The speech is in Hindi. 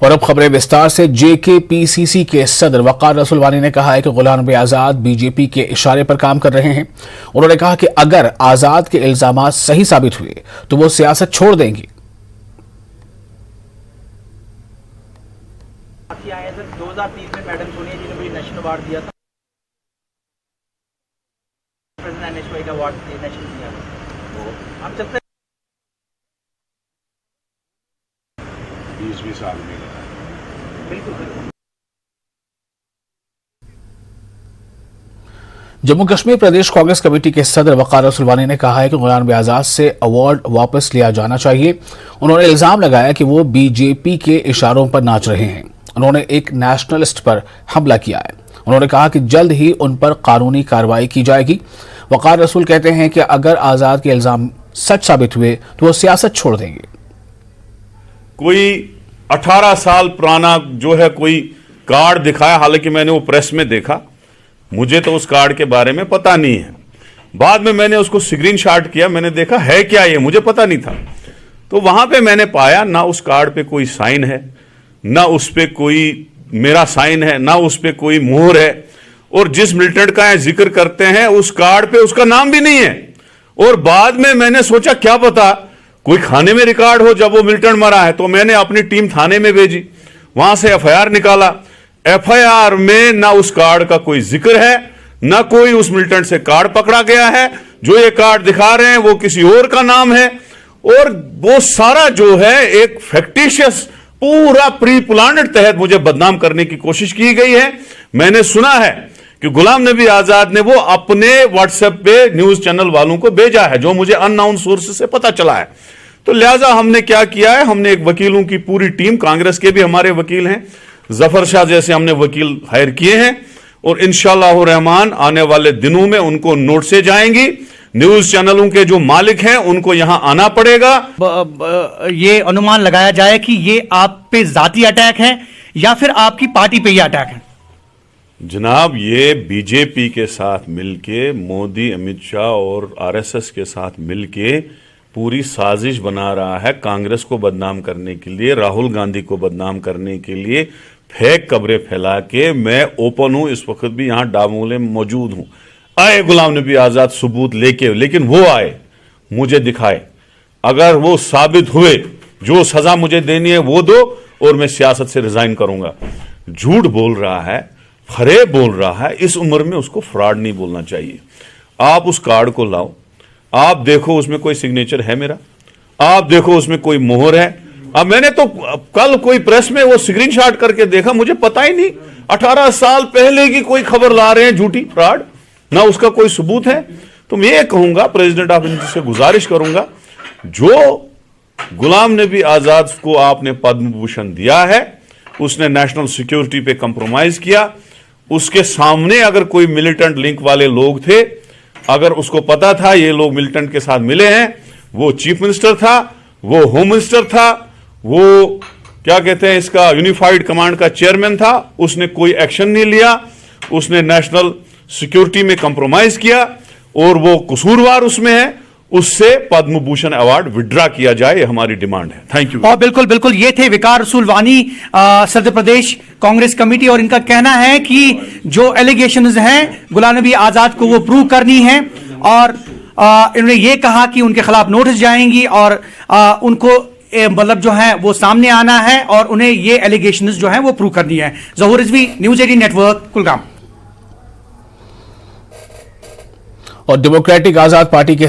और अब खबरें विस्तार से। JKPCC के सदर वकार रसूल वानी ने कहा है कि गुलाम नबी आजाद बीजेपी के इशारे पर काम कर रहे हैं। उन्होंने कहा कि अगर आजाद के इल्जामात सही साबित हुए तो वो सियासत छोड़ देंगे। 2030 में मैडम सोनिया जी ने मुझे नेशनल अवार्ड दिया था, प्रेसिडेंट NHY का अवार्ड नेशनल दिया था। हम चलते 20 साल में बिल्कुल। जम्मू कश्मीर प्रदेश कांग्रेस कमेटी के सदर वकार रसूल वानी ने कहा है कि गुलाम नबी आजाद से अवार्ड वापस लिया जाना चाहिए। उन्होंने इल्जाम लगाया कि वो बीजेपी के इशारों पर नाच रहे हैं। उन्होंने एक नेशनलिस्ट पर हमला किया है। उन्होंने कहा कि जल्द ही उन पर कानूनी कार्रवाई की जाएगी। वकार रसूल कहते हैं कि अगर आजाद के इल्जाम सच साबित हुए तो वो सियासत छोड़ देंगे। कोई 18 साल पुराना जो है कोई कार्ड दिखाया, हालांकि मैंने वो प्रेस में देखा, मुझे तो उस कार्ड के बारे में पता नहीं है। बाद में मैंने उसको स्क्रीनशॉट किया, मैंने देखा है क्या ये, मुझे पता नहीं था। तो वहां पे मैंने पाया ना उस कार्ड पे कोई साइन है, ना उस पे कोई मेरा साइन है, ना उस पे कोई मोहर है, और जिस मिलिटेंट का जिक्र करते हैं उस कार्ड पे उसका नाम भी नहीं है। और बाद में मैंने सोचा क्या पता कोई खाने में रिकॉर्ड हो जब वो मिलिटेंट मरा है, तो मैंने अपनी टीम थाने में भेजी, वहां से FIR निकाला। FIR में ना उस कार्ड का कोई जिक्र है, ना कोई उस मिलिटेंट से कार्ड पकड़ा गया है। जो ये कार्ड दिखा रहे हैं वो किसी और का नाम है, और वो सारा जो है एक फैक्टिशियस पूरा प्री प्लान्ड तहत मुझे बदनाम करने की कोशिश की गई है। मैंने सुना है कि गुलाम नबी आजाद ने वो अपने WhatsApp पे न्यूज चैनल वालों को भेजा है, जो मुझे अननाउन सोर्स से पता चला है। तो लिहाजा हमने क्या किया है, हमने एक वकीलों की पूरी टीम, कांग्रेस के भी हमारे वकील हैं, जफर शाह जैसे हमने वकील हायर किए हैं, और इंशाअल्लाह रहमान आने वाले दिनों में उनको नोटिसें जाएंगी। न्यूज चैनलों के जो मालिक हैं उनको यहां आना पड़ेगा। ये अनुमान लगाया जाए कि ये आप पे जाती अटैक है या फिर आपकी पार्टी पे ये अटैक है? जनाब, ये बीजेपी के साथ मिलके, मोदी, अमित शाह और RSS के साथ मिलके पूरी साजिश बना रहा है कांग्रेस को बदनाम करने के लिए, राहुल गांधी को बदनाम करने के लिए, फेक खबरें फैला के। मैं ओपन हूं, इस वक्त भी यहां डामोले में मौजूद हूं। आए गुलाम नबी आजाद सबूत लेके, लेकिन वो आए, मुझे दिखाए। अगर वो साबित हुए, जो सजा मुझे देनी है वो दो, और मैं सियासत से रिजाइन करूंगा। झूठ बोल रहा है, फरेब बोल रहा है, इस उम्र में उसको फ्रॉड नहीं बोलना चाहिए। आप उस कार्ड को लाओ, आप देखो उसमें कोई सिग्नेचर है मेरा, आप देखो उसमें कोई मोहर है। अब मैंने तो कल कोई प्रेस में वो स्क्रीनशॉट करके देखा, मुझे पता ही नहीं। 18 साल पहले की कोई खबर ला रहे हैं झूठी, फ्रॉड, ना उसका कोई सबूत है। तो मैं ये कहूंगा, प्रेसिडेंट ऑफ इंडिया से गुजारिश करूंगा, जो गुलाम नबी आजाद को आपने पद्म भूषण दिया है, उसने नेशनल सिक्योरिटी पे कंप्रोमाइज किया। उसके सामने अगर कोई मिलिटेंट लिंक वाले लोग थे, अगर उसको पता था ये लोग मिलिटेंट के साथ मिले हैं, वो चीफ मिनिस्टर था, वो होम मिनिस्टर था, वो क्या कहते हैं इसका यूनिफाइड कमांड का चेयरमैन था, उसने कोई एक्शन नहीं लिया, उसने नेशनल सिक्योरिटी में कंप्रोमाइज किया, और वो कसूरवार उसमें है, उससे पद्म भूषण अवार्ड विड्रा किया जाए, हमारी डिमांड है। Thank you. और बिल्कुल बिल्कुल, ये थे वकार रसूल वानी, सदर प्रदेश कांग्रेस कमेटी, और इनका कहना है कि जो एलिगेशंस हैं गुलाम नबी आजाद को वो प्रूव करनी है, और इन्होंने ये कहा कि उनके खिलाफ नोटिस जाएंगी, और उनको मतलब जो है वो सामने आना है, और उन्हें ये एलिगेशंस जो है वो प्रूव करनी है। जहूर रिजवी, न्यूज़ 18 नेटवर्क, कुलगाम। और डेमोक्रेटिक आजाद पार्टी के